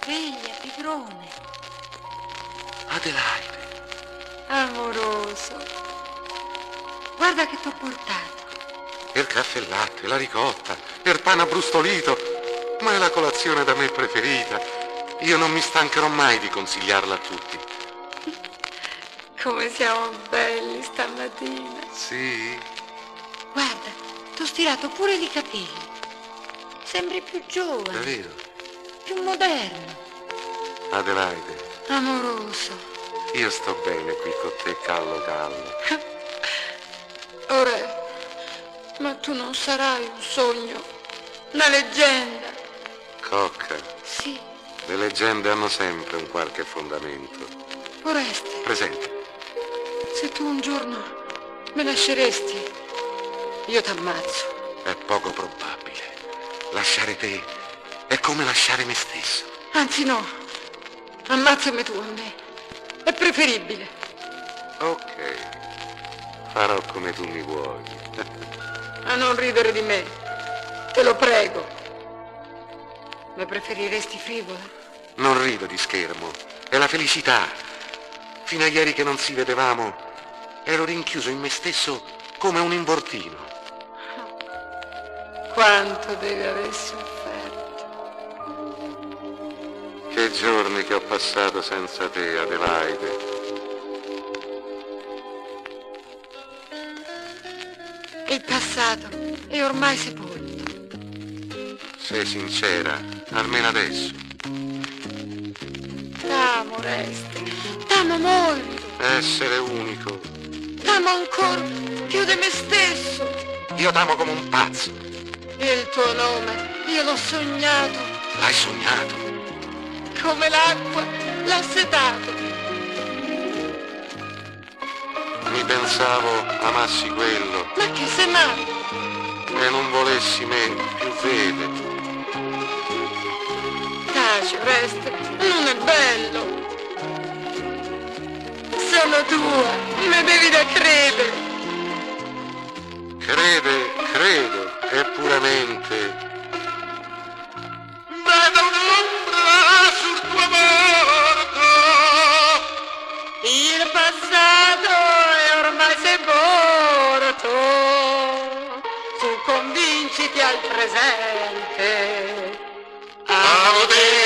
sveglia, pigrone. Adelaide. Amoroso. Guarda che t'ho portato. Il caffè e latte, la ricotta, il pane abbrustolito. Ma è la colazione da me preferita. Io non mi stancherò mai di consigliarla a tutti. Come siamo belli stamattina. Sì? Guarda, t'ho stirato pure i capelli. Sembri più giovane, Davvero? più moderno, Adelaide, amoroso. io sto bene qui con te, callo callo. Ora, ma tu non sarai un sogno, una leggenda. Cocca, Sì, le leggende hanno sempre un qualche fondamento. Oreste, Presente? se tu un giorno mi lasceresti, io t'ammazzo. È poco probabile. Lasciare te è come lasciare me stesso. Anzi no, ammazzami tu a me. È preferibile. Ok, farò come tu mi vuoi. A non ridere di me, te lo prego. Mi preferiresti frivola? Non rido di schermo, è la felicità. Fino a ieri che non si vedevamo, ero rinchiuso in me stesso come un involtino. Quanto devi aver sofferto. Che giorni che ho passato senza te, Adelaide. Il passato è ormai sepolto. Sei sincera, almeno adesso. T'amo, Oreste. T'amo molto. Essere unico. T'amo ancora più di me stesso. Io t'amo come un pazzo. Il tuo nome io l'ho sognato. L'hai sognato. Come l'acqua l'ha setato. Mi pensavo amassi quello Ma che sei matto? e non volessi me più vede. Taci, Oreste, non è bello. Sono tua, mi devi da credere. Credo, e puramente. Vedo un'ombra sul tuo volto. Il passato è ormai sepolto. Tu convinciti al presente. Amo te.